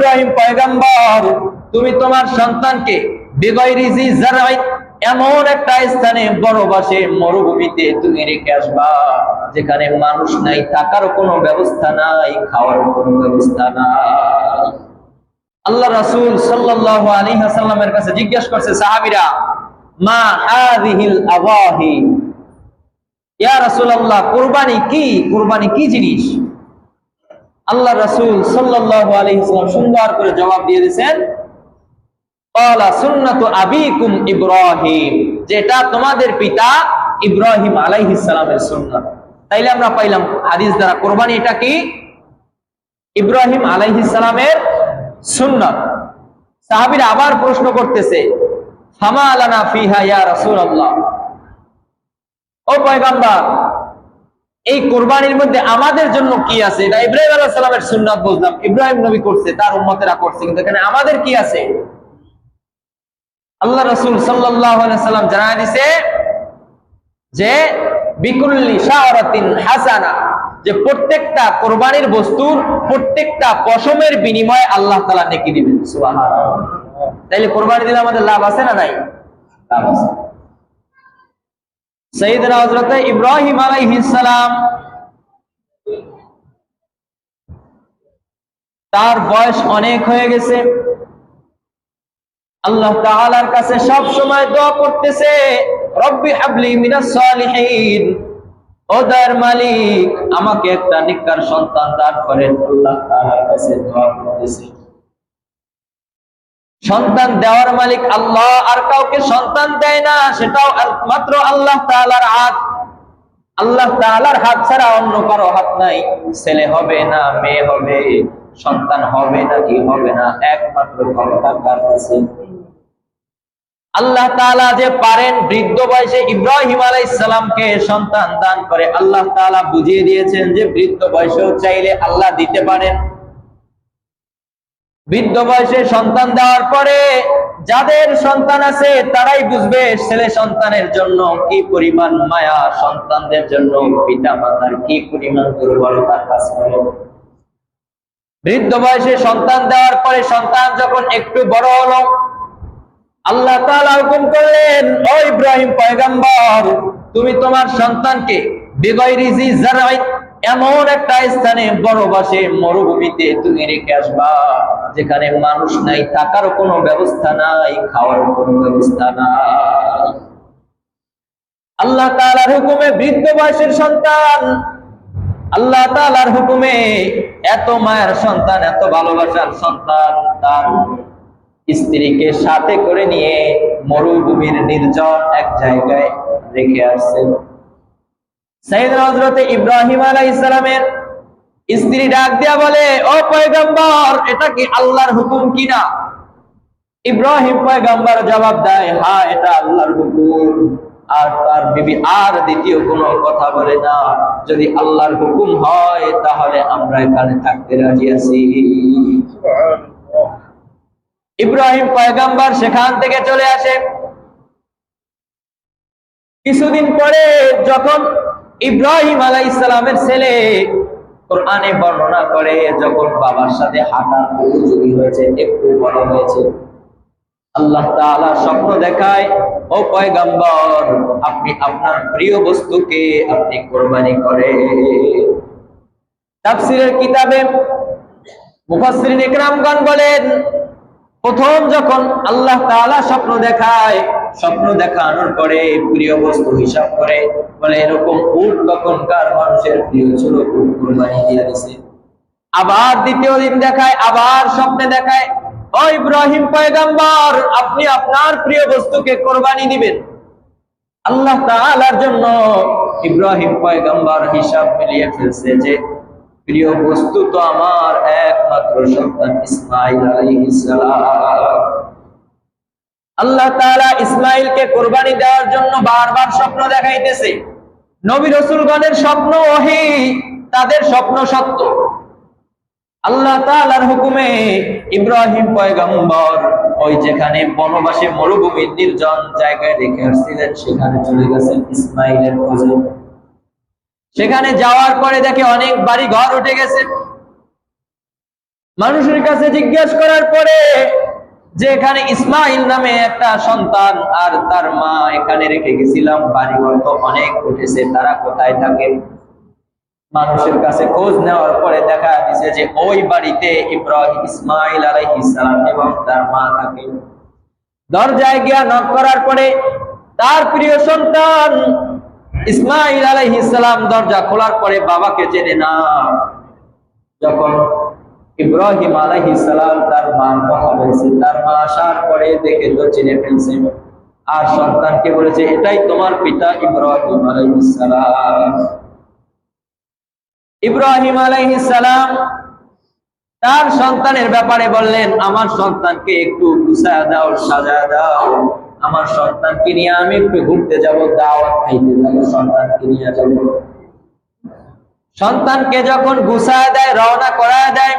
ইব্রাহিম পয়গম্বর, তুমি তোমার সন্তানকে বিগয়রি জি জারআইন এমন একটা স্থানে বনবাসে মরুভূমিতে তুমি রেখে আসবা যেখানে মানুষ নাই, থাকার কোনো ব্যবস্থা নাই, খাওয়ার কোনো ব্যবস্থা নাই। আল্লাহ রাসূল সাল্লাল্লাহু আলাইহি ওয়াসাল্লামের কাছে জিজ্ঞেস করছে সাহাবীরা, মা হাযিহিল আওয়াহি, ইয়া রাসূলুল্লাহ, কুরবানি কি? কুরবানি কি জিনিস? আল্লাহ রাসূল সাল্লাল্লাহু আলাইহি ওয়াসাল্লাম সুন্দর করে জবাব দিয়ে দিয়েছেন, ক্বালা সুন্নাতু আবিকুম ইব্রাহিম, যেটা তোমাদের পিতা ইব্রাহিম আলাইহিস সালামের সুন্নাত। তাইলে আমরা পাইলাম হাদিস দ্বারা কুরবানি এটা কি? ইব্রাহিম আলাইহিস সালামের সুন্নাত। সাহাবীরা আবার প্রশ্ন করতেছে, ফামা লানা ফিহা ইয়া রাসূলুল্লাহ, ও পয়গম্বর, এই কুরবানির মধ্যে আমাদের জন্য কি আছে? এটা ইব্রাহিম আলাইহিস সালামের সুন্নাত বুঝলাম, ইব্রাহিম নবী করছে, তার উম্মতেরা করছে, কিন্তু এখানে আমাদের কি আছে? আল্লাহ রাসূল সাল্লাল্লাহু আলাইহি ওয়াসাল্লাম জানায় দিয়েছে যে বিকুল্লি শাওরাতিন হাসানা, যে প্রত্যেকটা কুরবানির বস্তুর প্রত্যেকটা পশমের বিনিময়ে আল্লাহ তাআলা নেকি দিবেন। সুবহানাল্লাহ। তাইলে কুরবানি দিলে আমাদের লাভ আছে না নাই? লাভ আছে। সাইয়েদনা হযরত ইব্রাহিম আলাইহিস সালাম, তার বয়স অনেক হয়ে গেছে, আল্লাহ তাআলার কাছে সব সময় দোয়া করতেছে, রব্বি হাবলি মিনাস সালিহিন, ও দয়ার মালিক আমাকে একটা নেককার সন্তান দান করেন। আল্লাহ তাআলার কাছে দোয়া করতেছে। সন্তান দেওয়ার মালিক আল্লাহ, আর কাউকে সন্তান দেয় না, সেটাও মাত্র আল্লাহ তাআলার হাত। আল্লাহ তাআলার হাত ছাড়া অন্য কারো হাত নাই। ছেলে হবে না মেয়ে হবে, সন্তান হবে নাকি হবে না, একমাত্র ক্ষমতা কার কাছে? আল্লাহ তাআলা যে পারেন বৃদ্ধ বয়সে ইব্রাহিম আলাইহিস সালামকে সন্তান দান করে। আল্লাহ তাআলা বুঝিয়ে দিয়েছেন যে বৃদ্ধ বয়সেও চাইলে আল্লাহ দিতে পারেন। বৃদ্ধ বয়সে সন্তান দেওয়ার পরে যাদের সন্তান আছে তারাই বুঝবে ছেলে সন্তানের জন্য কি পরিমাণ মায়া, সন্তানদের জন্য পিতা মাতার কি পরিমাণ দুর্বলতার কাজ করে। বৃদ্ধ বয়সে সন্তান দেওয়ার পরে সন্তান যখন একটু বড় হলো, আল্লাহ তাআলা হুকুম করলেন, ও ইব্রাহিম পয়গম্বর, তুমি তোমার সন্তানকে বিগয়রি জি জারআইন এমন একটা স্থানে বনবাসে মরুভূমিতে তুমি রেখে আসবা যেখানে মানুষ নাই, থাকার কোনো ব্যবস্থা নাই, খাওয়ার কোনো ব্যবস্থা নাই। আল্লাহ তাআলার হুকুমে বৃদ্ধ বয়সের সন্তান, আল্লাহ তাআলার হুকুমে এত মায়ের সন্তান, এত ভালোবাসার সন্তান তার স্ত্রীকে সাথে করে নিয়ে মরুভূমির নির্জন এক জায়গায় রেখে আসছেন। সাইয়েদনা হযরত ইব্রাহিম আলাইহিস সালামের স্ত্রী ডাক দিয়া বলে, ও পয়গম্বর, এটা কি আল্লাহর হুকুম কিনা? ইব্রাহিম পয়গম্বর জবাব দেয়, হ্যাঁ এটা আল্লাহর হুকুম। আর তার বিবি আর দ্বিতীয় কোনো কথা বলে না। যদি আল্লাহর হুকুম হয় তাহলে আমরা এখানে থাকতে রাজি আছি। ইব্রাহিম পয়গম্বর সেখান থেকে চলে আসে। কিছুদিন পরে যখন ইব্রাহিম আলাইহিস সালামের ছেলে, কোরআনে বর্ণনা করে, যখন বাবার সাথে হাঁটার উপযোগী হয়েছে, একটু বড় হয়েছে, আল্লাহ তাআলা স্বপ্ন দেখায়, ও পয়গম্বর, আপনি আপনার প্রিয় বস্তুকে আপনি কুরবানি করেন। তাফসীরের কিতাবে মুফাসসিরিন ইকরামগণ বলেন, প্রথম যখন আল্লাহ তাআলা স্বপ্ন দেখায়, স্বপ্ন দেখানোর পরে প্রিয় বস্তু হিসাব করে বলে এরকম উট তখনকার মানুষের প্রিয় ছিল, উট কুরবানি দিয়ে দিয়েছে। আবার দ্বিতীয় দিন দেখায়, আবার স্বপ্নে দেখায়, ও ইব্রাহিম পয়গম্বর, আপনি আপনার প্রিয় বস্তুকে কুরবানি দিবেন। আল্লাহ তাআলার জন্য ইব্রাহিম পয়গম্বর হিসাব মিলিয়ে ফেলছে যে প্রিয় বস্তু তো আমার একমাত্র সন্তান ইসমাঈল আলাইহিস সালাম। আল্লাহ তাআলা ইসমাঈলকে কুরবানি দেওয়ার জন্য বারবার স্বপ্ন দেখাইতেছে। নবী রাসূলগণের স্বপ্ন ওহী, তাদের স্বপ্ন সত্য। আল্লাহ তাআলার হুকুমে ইব্রাহিম পয়গম্বর ওই যেখানে বনবাসে মরুভূমির নির্জন জায়গায় রেখে আসছিলেন সেখানে চলে গেছেন ইসমাঈলের খোঁজে। সেখানে যাওয়ার পরে দেখে অনেক বাড়ি ঘর উঠে গেছে। মানুষের কাছে জিজ্ঞেস করার পরে যে এখানে ইসমাইল নামে একটা সন্তান আর তার মা এখানে রেখে গেছিলাম, বাড়িঘর তো অনেক উঠেছে, তারা কোথায় থাকে? মানুষের কাছে খোঁজ নেওয়ার পরে দেখা দিছে যে ওই বাড়িতে ইসমাইল আলাইহিস সালাম এবং তার মা থাকে। দরজায় গিয়া নক করার পরে তার প্রিয় সন্তান ইসমাইল আলাইহিস সালাম দরজা খোলার পরে বাবাকে চেনে না। যখন ইব্রাহিম আলাইহিস সালাম তার মার কথা বলছে, তার মা আসার পরে দেখে তো চিনে ফেলছে, আর সন্তানকে বলেছে এটাই তোমার পিতা ইব্রাহিম আলাইহিস সালাম। ইব্রাহিম আলাইহিস সালাম তার সন্তানের ব্যাপারে বললেন, আমার সন্তানকে একটু গুছায়া দাও, সাজায়া দাও, আমার সন্তানকে নিয়ে আমি একটু ঘুরতে যাব, দাওয়াত খাইতে যাব, সন্তানকে নিয়ে যাব। সন্তানকে যখন গুছায়া দেয়, রওনা করায় দেয়,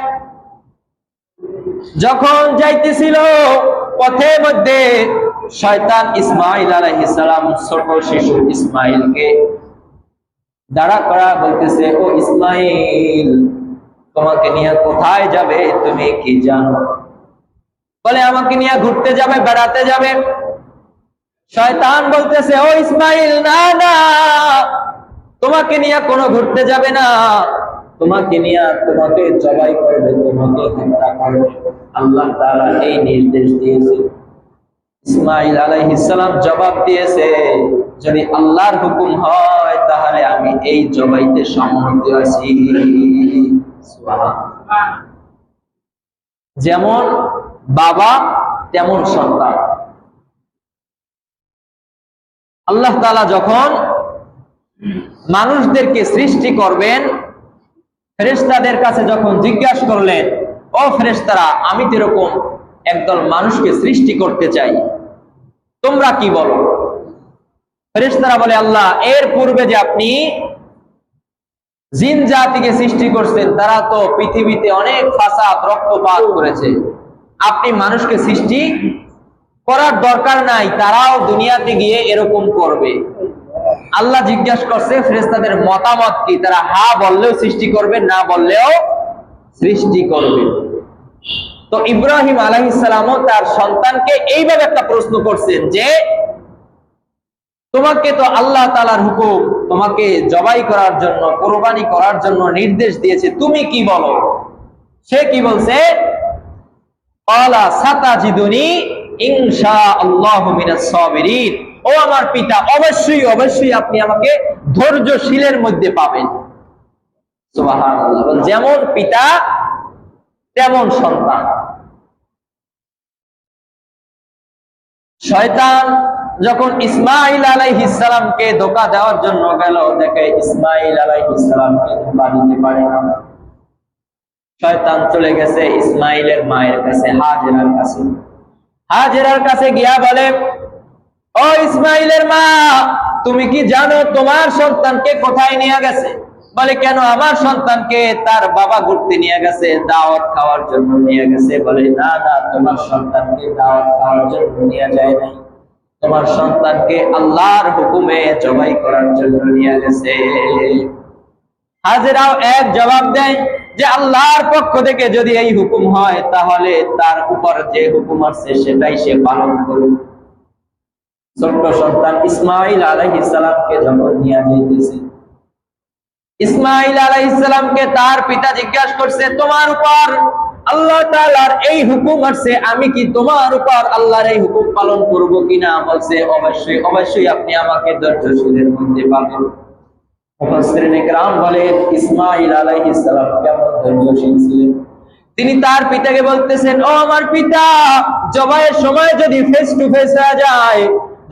যখন যাইতেছিল পথের মধ্যে শয়তান ইসমাইল আলাইহিস সালাম ছোট শিশু ইসমাইলকে দাঁড়া করা বলতেছে, ও ইসমাইল, তোমাকে নিয়ে কোথায় যাবে তুমি কি জানো? বলে আমাকে নিয়ে ঘুরতে যাবে, বেড়াতে যাবে। শয়তান বলতেছে, ও ইসমাইল, না না, তোমাকে নিয়ে কোনো ঘুরতে যাবে না, তোমাকে নিয়ে তোমাকে জবাই করবে, তোমাকে হত্যা করবে। আল্লাহ তাআলা এই নির্দেশ দিয়েছে। ইসমাইল আলাইহিস সালাম জবাব দিয়েছে, যদি আল্লাহর হুকুম হয় তাহলে আমি এই জবাইতে সম্মত আছি। সুবহানাল্লাহ। যেমন বাবা তেমন সন্তান। আল্লাহ তাআলা যখন মানুষদেরকে সৃষ্টি করবেন, ফেরেশতাদের কাছে যখন জিজ্ঞাসা করলেন, ও ফেরেশতারা, আমি তো এরকম একদল মানুষকে সৃষ্টি করতে চাই, তোমরা কি বলো? ফেরেশতারা বলে, আল্লাহ, এর পূর্বে যে আপনি জিন জাতিকে সৃষ্টি করছেন, তারা তো পৃথিবীতে অনেক ফাসাদ, রক্তপাত করেছে, আপনি মানুষকে সৃষ্টি করার দরকার নাই, তারাও দুনিয়াতে গিয়ে এরকম করবে। আল্লাহ জিজ্ঞাসা করছে ফেরেশতাদের মতামত কি, তারা হা বললেও সৃষ্টি করবে, না বললেও সৃষ্টি করবে। তো ইব্রাহিম আলাইহিস সালামও তার সন্তানকে এইভাবে একটা প্রশ্ন করছেন যে, তোমাকে তো আল্লাহ তাআলার হুকুম তোমাকে জবাই করার জন্য, কুরবানি করার জন্য নির্দেশ দিয়েছে, তুমি কি বলো? সে কি বলছে? ক্বালা সাতাজিদুনি ইনশাআল্লাহু মিনাস সাবিরিন। ও আমার পিতা, অবশ্যই অবশ্যই আপনি আমাকে ধৈর্যশীলের মধ্যে পাবেন। সুবহানাল্লাহ। যেমন পিতা তেমন সন্তান। শয়তান যখন ইসমাইল আলাইহিস সালামকে ধোঁকা দেওয়ার জন্য গেল, দেখে ইসমাইল আলাইহিস সালামকে ধোঁকা দিতে পারে না। শয়তান চলে গেছে ইসমাইলের মায়ের কাছে, হাজেরার কাছে। হাজেরার কাছে গিয়া বলে, ও ইসমাইলের মা, তুমি কি জানো তোমার সন্তানকে কোথায় নিয়ে গেছে? বলে, কেন? আমার সন্তানকে তার বাবা ঘুরতে নিয়ে গেছে, দাওয়াত খাওয়ার জন্য নিয়ে গেছে। বলে, না না, তোমার সন্তানকে দাওয়াত খাওয়ার জন্য নিয়ে যায় নাই, তোমার সন্তানকে আল্লাহর হুকুমে জবাই করার জন্য নিয়ে গেছে। হাজেরাও এক জবাব দেয় যে, আল্লাহর পক্ষ থেকে যদি এই হুকুম হয় তাহলে তার উপর যে হুকুম আছে সেটাই সে পালন করুক। ছোট্ট সন্তান ইসমাইল আলাইহিস সালামকে যখন নিয়ে যাইতেছে, ইসমাইল আলাইহিস সালামকে তার পিতা জিজ্ঞাসা করছে, তোমার উপর আল্লাহ তাআলার এই হুকুম আছে, আমি কি তোমার উপর আল্লাহর এই হুকুম পালন করব কিনা? বলছে, অবশ্যই অবশ্যই আপনি আমাকে ধৈর্যশীলের মধ্যে পাবেন। মুফাসসিরিনে কেরাম বলেন, ইসমাইল আলাইহিস সালাম কেমন ধৈর্যশীল ছিলেন। তিনি তার পিতাকে বলতেছেন, ও আমার পিতা, জবাইয়ের সময় যদি ফেস টু ফেস হয়ে যায়,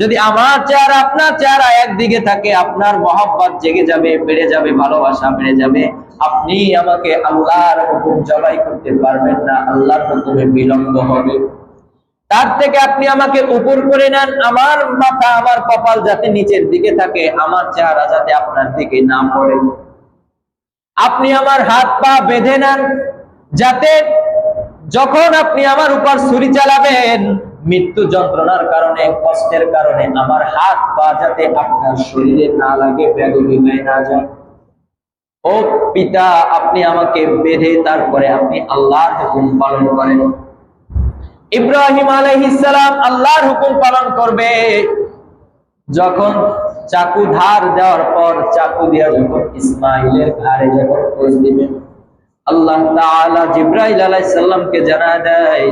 যদি আমার চেহারা আপনার চেহারা একদিকে থাকে, আপনার মহব্বত জেগে যাবে, বেড়ে যাবে, ভালোবাসা বেড়ে যাবে, আপনি আমাকে আল্লাহর হুকুম জবাই করতে পারবেন না, আল্লাহর হুকুমে বিলম্ব হবে। তার থেকে আপনি আমাকে উপর করে নেন, আমার মাথা, আমার কপাল যাতে নিচের দিকে থাকে, আমার চেহারা যাতে আপনার দিকে না পড়ে। আপনি আমার হাত পা বেঁধে নেন, যাতে যখন আপনি আমার উপর ছুরি চালাবেন, মৃত্যু যন্ত্রণার কারণে, কষ্টের কারণে আমার হাত পা যাতে আপনার শরীরে না লাগে, বেদবি হয়ে না যায়। ও পিতা, আপনি আমাকে বেঁধে তারপরে আপনি আল্লাহর হুকুম পালন করেন। ইব্রাহিম আলাইহিস সালাম আল্লাহর হুকুম পালন করবে। যখন চাকু ধার দেওয়ার পর চাকু দিয়া যখন ইসমাইলের ঘাড়ে যখন খোঁজ দিবেন, আল্লাহ তাআলা জিবরাইল আলাইহিস সালামকে জানায় দেয়,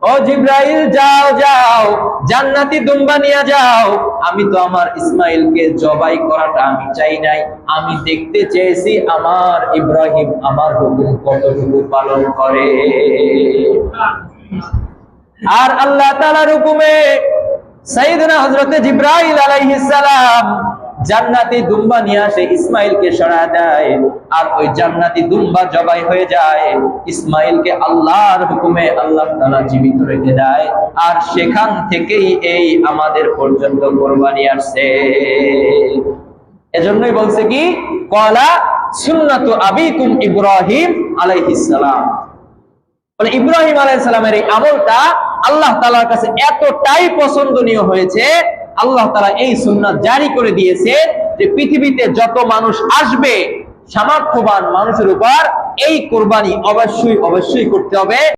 ও জিবরাইল, যাও যাও, জান্নাতি দুম্বা নিয়ে যাও। আমি তো আমার ইসমাইলকে জবাই করাটা আমি চাই নাই, আমি দেখতে চেয়েছি আমার ইব্রাহিম আমার হুকুম কতটুকু পালন করে। আর আল্লাহ তাআলার হুকুমে সাইয়েদনা হযরতে জিবরাইল আলাইহিস সালাম জান্নাতি দুম্বা নিয়ে আসে, ইসমাইলকে সরায় দেয়। আর ওই জান্নাতি দুম্বা জবাই হয়ে যায়। ইসমাইলকে আল্লাহর হুকুমে আল্লাহ তাআলা জীবিত রেখে দেয়। আর সেখান থেকেই এই আমাদের পর্যন্ত কুরবানি আসছে। এজন্যই বলছে কি, ক্বালা সুন্নাতু আবিকুম ইব্রাহিম আলাইহিস সালাম। বলে ইব্রাহিম আলাইহিস সালামের এই আমলটা আল্লাহ তাআলার কাছে এতটাই পছন্দনীয় হয়েছে, আল্লাহ তাআলা এই সুন্নাত জারি করে দিয়েছে যে পৃথিবীতে যত মানুষ আসবে, সামর্থ্যবান মানুষের উপর এই কুরবানি অবশ্যই অবশ্যই করতে হবে।